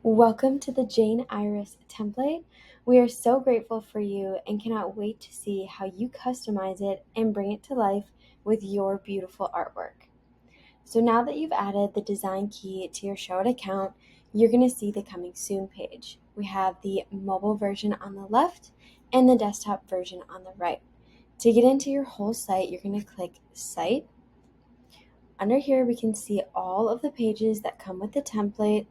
Welcome to the Jane Iris template. We are so grateful for you and cannot wait to see how you customize it and bring it to life with your beautiful artwork. So now that you've added the design key to your Showit account, you're going to see the coming soon page. We have the mobile version on the left and the desktop version on the right. To get into your whole site, you're going to click Site. Under here, we can see all of the pages that come with the template.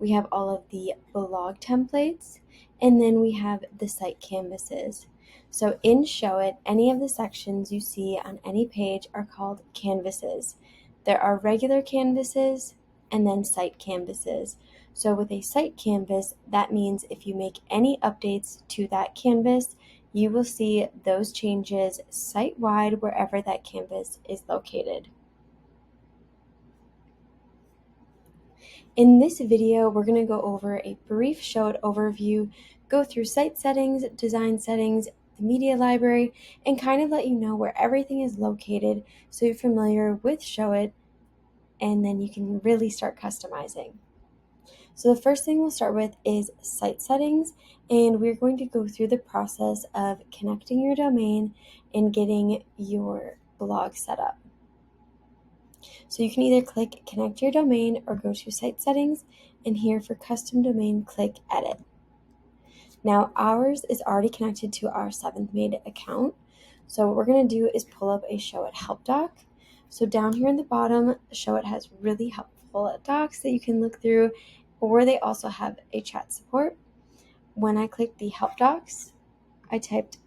We have all of the blog templates, and then we have the site canvases. So in Showit, any of the sections you see on any page are called canvases. There are regular canvases and then site canvases. So with a site canvas, that means if you make any updates to that canvas, you will see those changes site-wide wherever that canvas is located. In this video, we're going to go over a brief Showit overview, go through site settings, design settings, the media library, and kind of let you know where everything is located so you're familiar with Showit, and then you can really start customizing. So the first thing we'll start with is site settings, and we're going to go through the process of connecting your domain and getting your blog set up. So you can either click connect your domain or go to site settings, and here for custom domain, click edit. Now ours is already connected to our 7th Made account. So what we're going to do is pull up a Showit help doc. So down here in the bottom, Showit has really helpful docs that you can look through, or they also have a chat support. When I click the help docs, I typed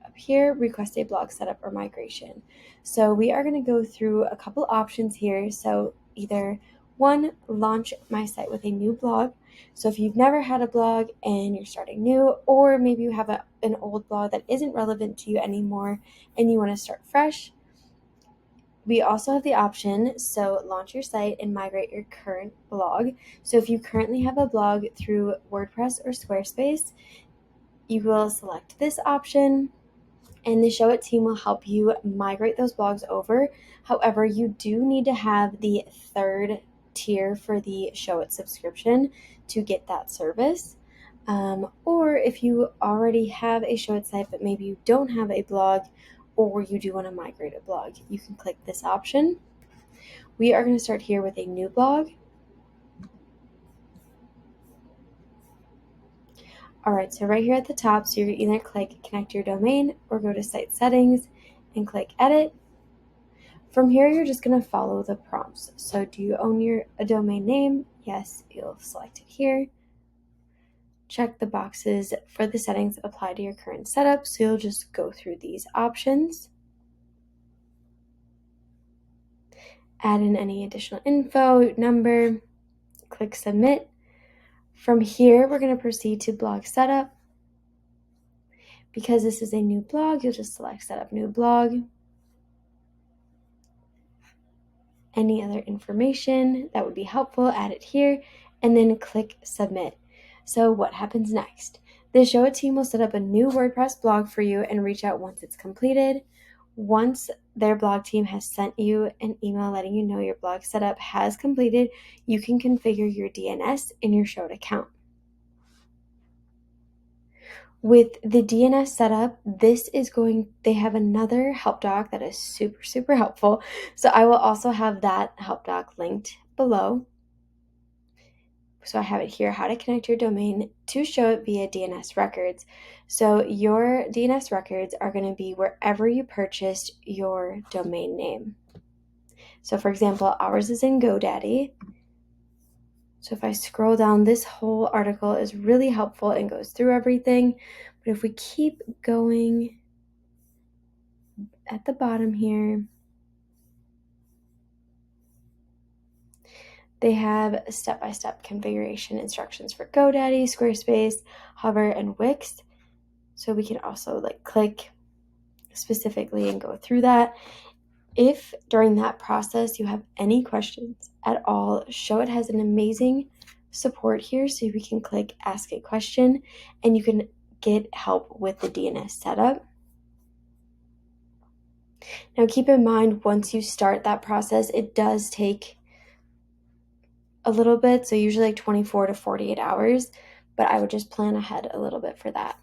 up here, request a blog setup or migration. So we are going to go through a couple options here. So either one, launch my site with a new blog. So if you've never had a blog and you're starting new, or maybe you have an old blog that isn't relevant to you anymore and you want to start fresh, we also have the option, so launch your site and migrate your current blog. So if you currently have a blog through WordPress or Squarespace, you will select this option, and the Showit team will help you migrate those blogs over. However, you do need to have the 3rd tier for the Showit subscription to get that service. Or if you already have a Showit site, but maybe you don't have a blog, or you do want to migrate a blog, you can click this option. We are going to start here with a new blog. All right, so right here at the top, so you're going to either click connect your domain or go to site settings and click edit. From here, you're just going to follow the prompts. So do you own a domain name? Yes, you'll select it here. Check the boxes for the settings that apply to your current setup. So you'll just go through these options. Add in any additional info, number, click submit. From here, we're going to proceed to blog setup. Because this is a new blog, you'll just select setup new blog. Any other information that would be helpful, add it here, and then click submit. So what happens next? The Showit team will set up a new WordPress blog for you and reach out once it's completed. Once their blog team has sent you an email letting you know your blog setup has completed, you can configure your DNS in your Showit account. With the DNS setup, they have another help doc that is super, super helpful. So I will also have that help doc linked below. So I have it here, how to connect your domain to Showit via DNS records. So your DNS records are going to be wherever you purchased your domain name. So for example, ours is in GoDaddy. So if I scroll down, this whole article is really helpful and goes through everything. But if we keep going at the bottom here, they have step-by-step configuration instructions for GoDaddy, Squarespace, Hover, and Wix. So we can also click specifically and go through that. If during that process you have any questions at all, Showit has an amazing support here, so we can click ask a question and you can get help with the DNS setup. Now keep in mind, once you start that process, it does take a little bit, so usually like 24 to 48 hours, but I would just plan ahead a little bit for that.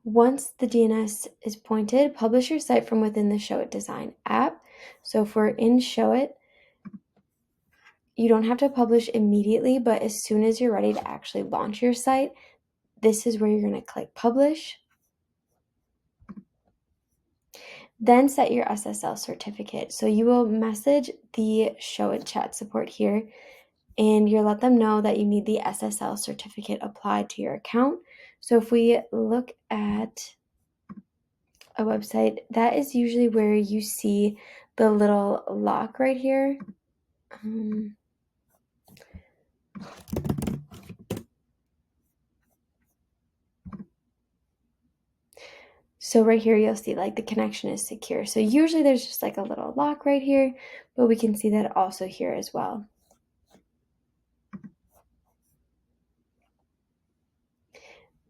Once the DNS is pointed, publish your site from within the Showit Design app. So if we're in Showit, you don't have to publish immediately, but as soon as you're ready to actually launch your site, this is where you're going to click publish. Then set your SSL certificate. So you will message the Showit chat support here, and you'll let them know that you need the SSL certificate applied to your account. So if we look at a website, that is usually where you see the little lock right here. So right here, you'll see like the connection is secure. So usually there's just like a little lock right here, but we can see that also here as well.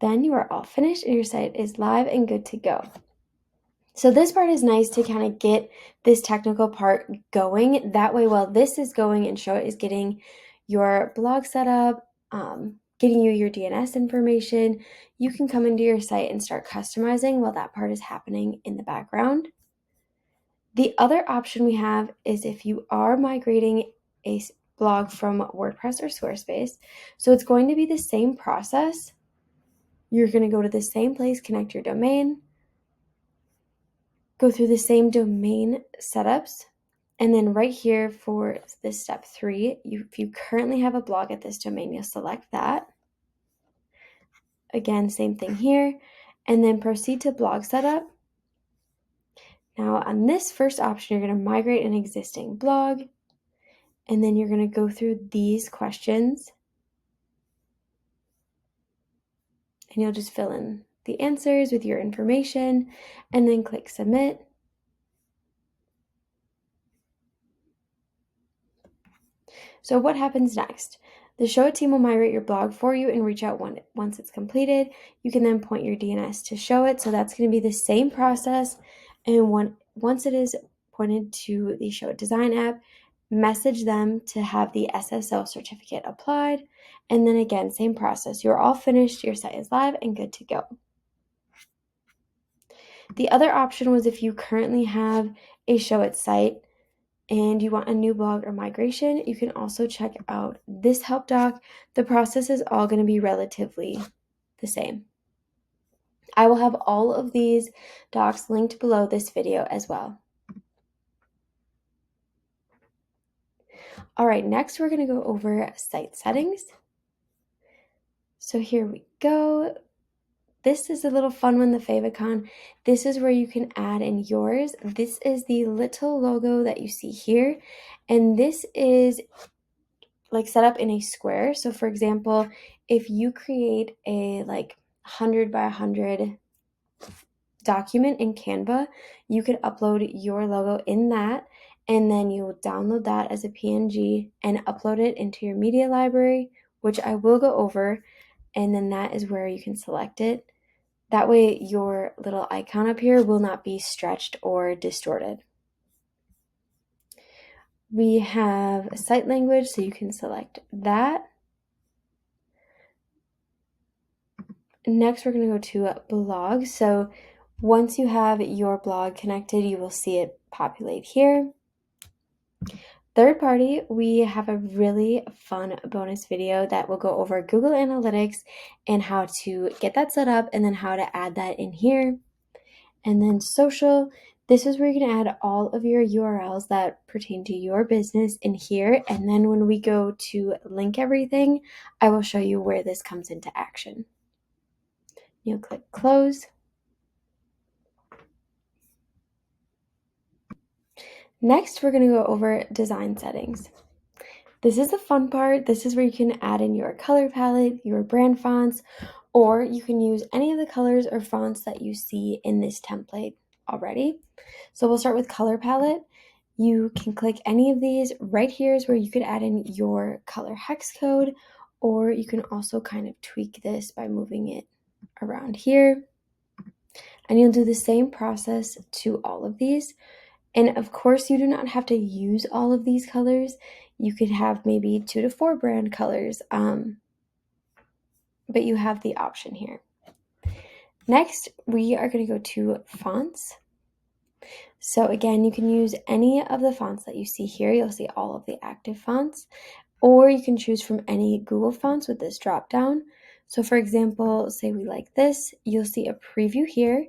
Then you are all finished and your site is live and good to go. So this part is nice to kind of get this technical part going. That way, while this is going and Showit is getting your blog set up, getting you your DNS information, you can come into your site and start customizing while that part is happening in the background. The other option we have is if you are migrating a blog from WordPress or Squarespace. So it's going to be the same process. You're going to go to the same place, connect your domain, go through the same domain setups, and then right here for this step 3, if you currently have a blog at this domain, you'll select that. Again, same thing here, and then proceed to blog setup. Now on this first option, you're going to migrate an existing blog, and then you're going to go through these questions, and you'll just fill in the answers with your information, and then click submit. So what happens next? The Showit team will migrate your blog for you and reach out once it's completed. You can then point your DNS to Showit. So that's going to be the same process. And once it is pointed to the Showit Design app, message them to have the SSL certificate applied. And then again, same process. You're all finished. Your site is live and good to go. The other option was if you currently have a Showit site and you want a new blog or migration, you can also check out this help doc. The process is all going to be relatively the same. I will have all of these docs linked below this video as well. All right, next we're going to go over site settings. So here we go. This is a little fun one, the favicon. This is where you can add in yours. This is the little logo that you see here. And this is like set up in a square. So for example, if you create a like 100 by 100 document in Canva, you could upload your logo in that, and then you will download that as a PNG and upload it into your media library, which I will go over, and then that is where you can select it. That way your little icon up here will not be stretched or distorted. We have a site language, so you can select that. Next, we're going to go to blog. So once you have your blog connected, you will see it populate here. Third party, we have a really fun bonus video that will go over Google Analytics and how to get that set up and then how to add that in here. And then social, this is where you can add all of your URLs that pertain to your business in here. And then when we go to link everything, I will show you where this comes into action. You'll click close. Next, we're going to go over design settings. This is the fun part. This is where you can add in your color palette, your brand fonts, or you can use any of the colors or fonts that you see in this template already. So we'll start with color palette. You can click any of these. Right here is where you could add in your color hex code, or you can also kind of tweak this by moving it around here. And you'll do the same process to all of these. And of course, you do not have to use all of these colors. You could have maybe 2 to 4 brand colors, but you have the option here. Next, we are going to go to fonts. So again, you can use any of the fonts that you see here. You'll see all of the active fonts, or you can choose from any Google fonts with this drop down. So for example, say we like this, you'll see a preview here.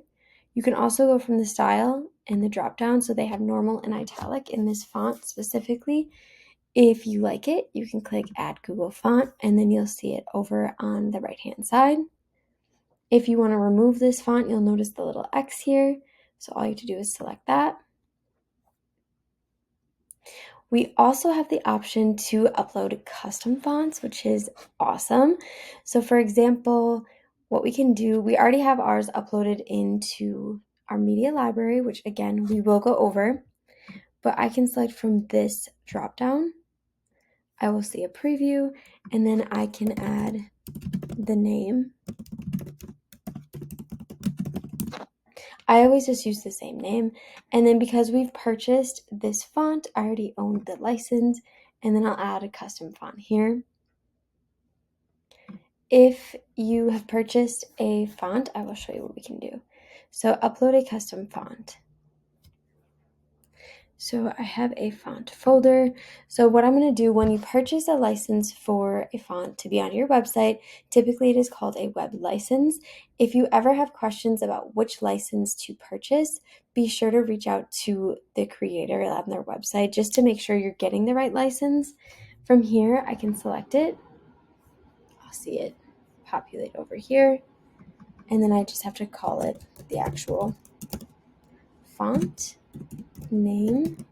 You can also go from the style and the drop down, so they have normal and italic in this font specifically. If you like it, you can click add Google font, and then you'll see it over on the right hand side. If you want to remove this font, you'll notice the little X here. So all you have to do is select that. We also have the option to upload custom fonts, which is awesome. So for example, what we can do, we already have ours uploaded into our media library, which again, we will go over, but I can select from this dropdown. I will see a preview, and then I can add the name. I always just use the same name. And then because we've purchased this font, I already own the license, and then I'll add a custom font here. If you have purchased a font, I will show you what we can do. So upload a custom font. So I have a font folder. So what I'm going to do when you purchase a license for a font to be on your website, typically it is called a web license. If you ever have questions about which license to purchase, be sure to reach out to the creator on their website just to make sure you're getting the right license. From here, I can select it. I'll see it populate over here. And then I just have to call it the actual font name.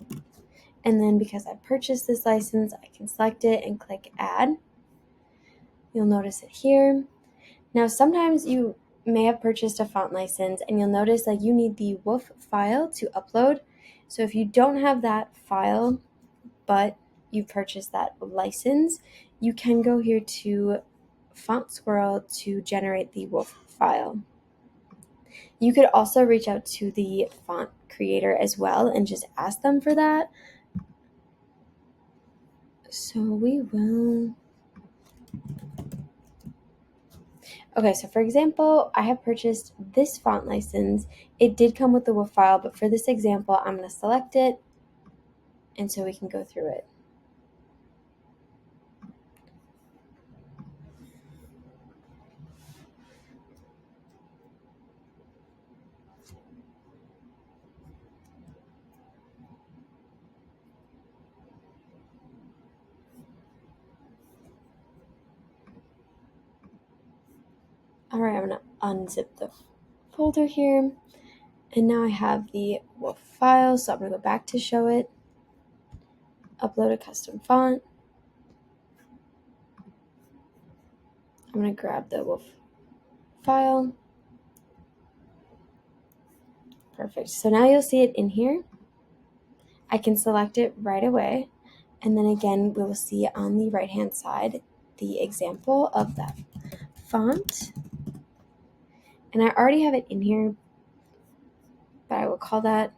And then because I purchased this license, I can select it and click add. You'll notice it here. Now, sometimes you may have purchased a font license and you'll notice that you need the WOOF file to upload. So if you don't have that file, but you've purchased that license, you can go here to Font Squirrel to generate the WOOF file. You could also reach out to the font creator as well and just ask them for that. So we will. Okay, so for example, I have purchased this font license. It did come with the WOOF file, but for this example, I'm going to select it, and so we can go through it. All right, I'm going to unzip the folder here, and now I have the WOOF file, so I'm going to go back to Showit, upload a custom font. I'm going to grab the WOOF file. Perfect. So now you'll see it in here. I can select it right away. And then again, we will see on the right-hand side the example of that font. And I already have it in here, but I will call that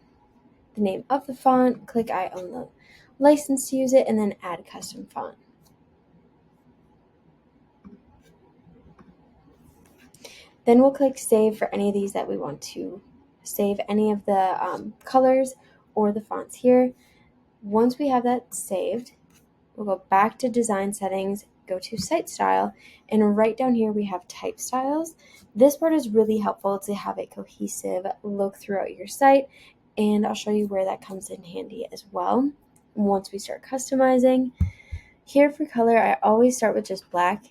the name of the font. Click I own the license to use it, and then add custom font. Then we'll click save for any of these that we want to save, any of the colors or the fonts here. Once we have that saved, we'll go back to design settings, go to site style, and right down here we have type styles. This part is really helpful to have a cohesive look throughout your site, and I'll show you where that comes in handy as well once we start customizing. Here for color, I always start with just black,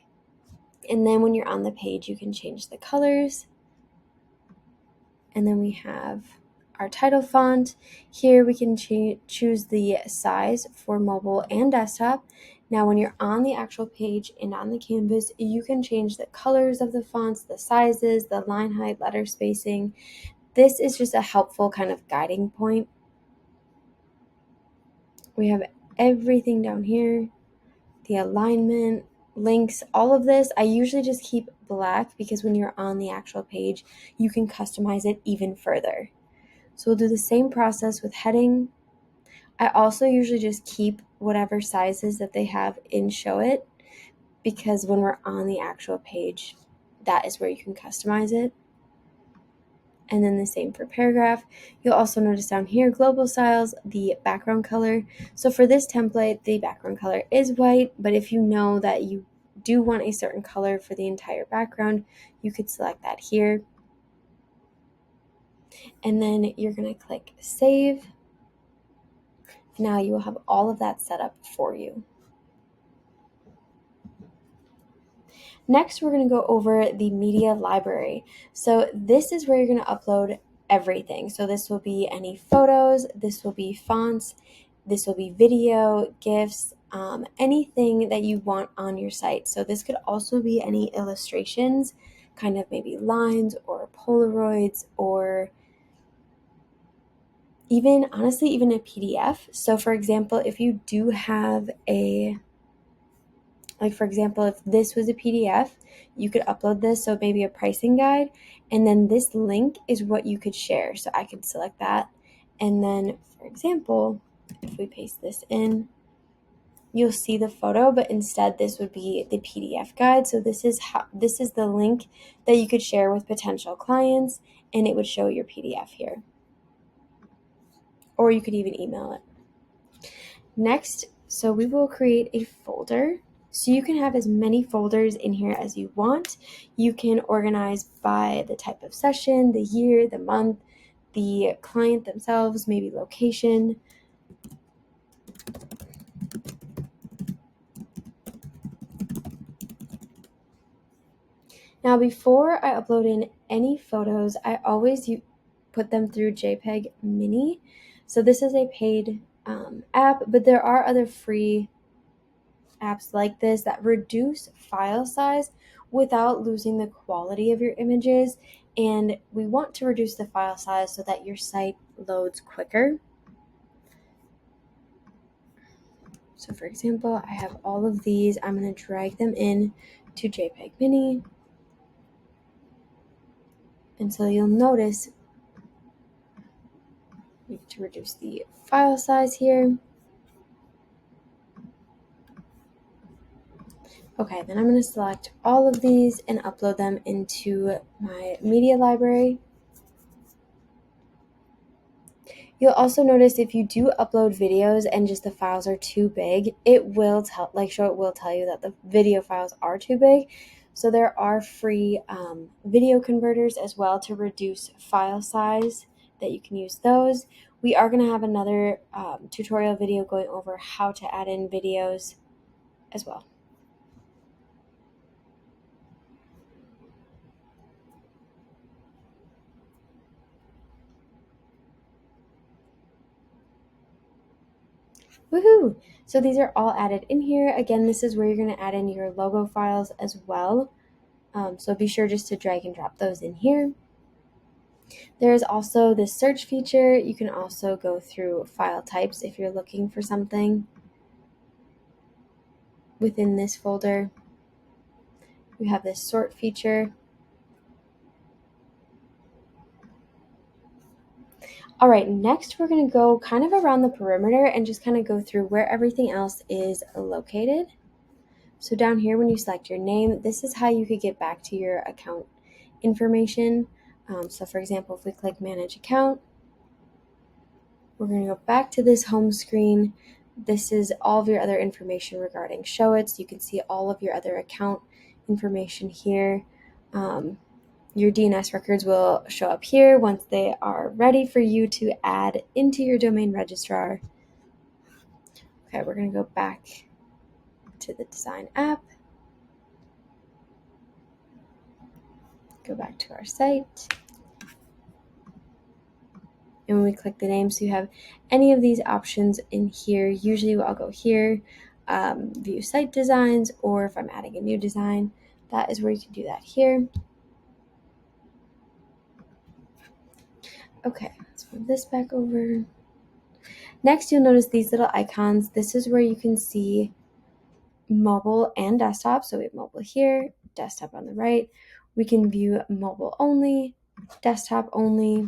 and then when you're on the page, you can change the colors. And then we have our title font. Here we can choose the size for mobile and desktop. Now when you're on the actual page and on the canvas, you can change the colors of the fonts, the sizes, the line height, letter spacing. This is just a helpful kind of guiding point. We have everything down here, the alignment, links, all of this. I usually just keep black because when you're on the actual page, you can customize it even further. So we'll do the same process with heading. I also usually just keep whatever sizes that they have in Showit, because when we're on the actual page, that is where you can customize it. And then the same for paragraph. You'll also notice down here, global styles, the background color. So for this template, the background color is white, but if you know that you do want a certain color for the entire background, you could select that here. And then you're going to click save. Now you will have all of that set up for you. Next, we're going to go over the media library. So this is where you're going to upload everything. So this will be any photos, this will be fonts, this will be video, GIFs, anything that you want on your site. So this could also be any illustrations, kind of maybe lines or Polaroids, or even, honestly, even a PDF. So for example, if you do have for example, if this was a PDF, you could upload this, so maybe a pricing guide, and then this link is what you could share. So I could select that, and then, for example, if we paste this in, you'll see the photo, but instead this would be the PDF guide. So this is the link that you could share with potential clients, and it would show your PDF here. Or you could even email it. Next, so we will create a folder. So you can have as many folders in here as you want. You can organize by the type of session, the year, the month, the client themselves, maybe location. Now, before I upload in any photos, I always put them through JPEG Mini. So this is a paid app, but there are other free apps like this that reduce file size without losing the quality of your images. And we want to reduce the file size so that your site loads quicker. So for example, I have all of these. I'm going to drag them in to JPEG Mini. And so you'll notice we need to reduce the file size here. Okay, then I'm going to select all of these and upload them into my media library. You'll also notice if you do upload videos and just the files are too big, it will tell, Showit will tell you that the video files are too big. So there are free video converters as well to reduce file size that you can use those. We are going to have another tutorial video going over how to add in videos as well. Woohoo! So these are all added in here. Again, this is where you're going to add in your logo files as well. So be sure just to drag and drop those in here. There is also this search feature. You can also go through file types if you're looking for something within this folder. We have this sort feature. All right, next we're going to go kind of around the perimeter and just kind of go through where everything else is located. So down here, when you select your name, this is how you could get back to your account information. So for example, if we click Manage Account, we're going to go back to this home screen. This is all of your other information regarding Showit. So you can see all of your other account information here. Your DNS records will show up here once they are ready for you to add into your domain registrar. Okay, we're going to go back to the design app. Go back to our site. And when we click the name, so you have any of these options in here. Usually I'll go here, view site designs, or if I'm adding a new design, that is where you can do that here. Okay, let's move this back over. Next, you'll notice these little icons. This is where you can see mobile and desktop. So we have mobile here, desktop on the right. We can view mobile only, desktop only.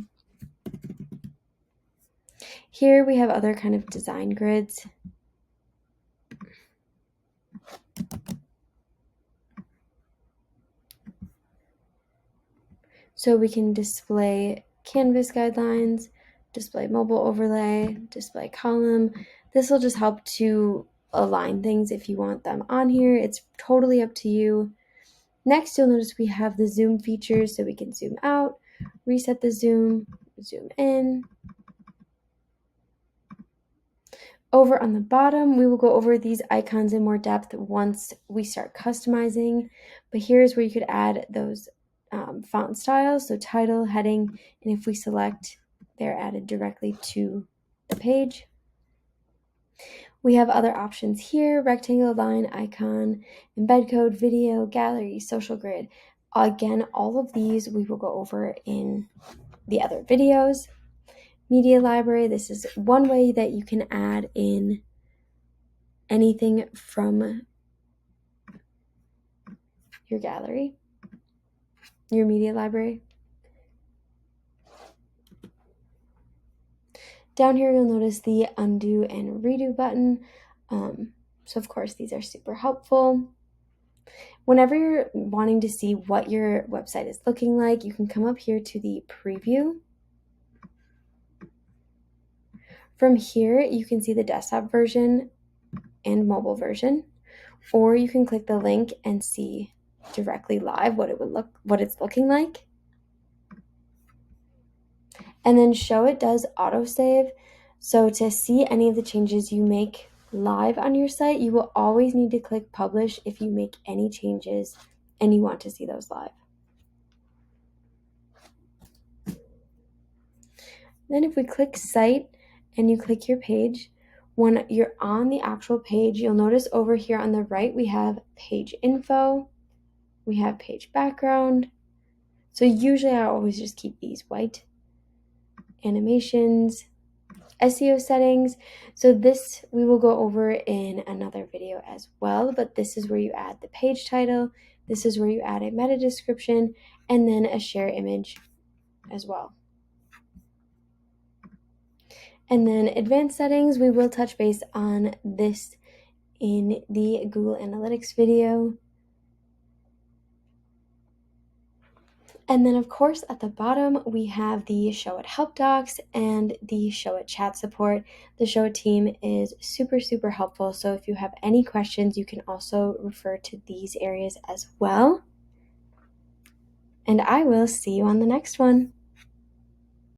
Here we have other kind of design grids. So we can display canvas guidelines, display mobile overlay, display column. This will just help to align things if you want them on here. It's totally up to you. Next, you'll notice we have the zoom features, so we can zoom out, reset the zoom in. Over on the bottom, we will go over these icons in more depth once we start customizing, but here's where you could add those font styles, so title, heading, and if we select, they're added directly to the page. We have other options here: rectangle, line, icon, embed code, video, gallery, social grid. Again, all of these we will go over in the other videos. Media library, this is one way that you can add in anything from your gallery, your media library. Down here, you'll notice the undo and redo button. So of course, these are super helpful. Whenever you're wanting to see what your website is looking like, you can come up here to the preview. From here, you can see the desktop version and mobile version, or you can click the link and see directly live what it's looking like. And then Showit does autosave. So to see any of the changes you make live on your site, you will always need to click publish if you make any changes and you want to see those live. Then if we click site and you click your page, when you're on the actual page, you'll notice over here on the right, we have page info, we have page background. So usually I always just keep these white. Animations, SEO settings. So this we will go over in another video as well, but this is where you add the page title. This is where you add a meta description and then a share image as well. And then advanced settings, we will touch base on this in the Google Analytics video. And then of course at the bottom, we have the Showit help docs and the Showit chat support. The Showit team is super, super helpful. So if you have any questions, you can also refer to these areas as well. And I will see you on the next one.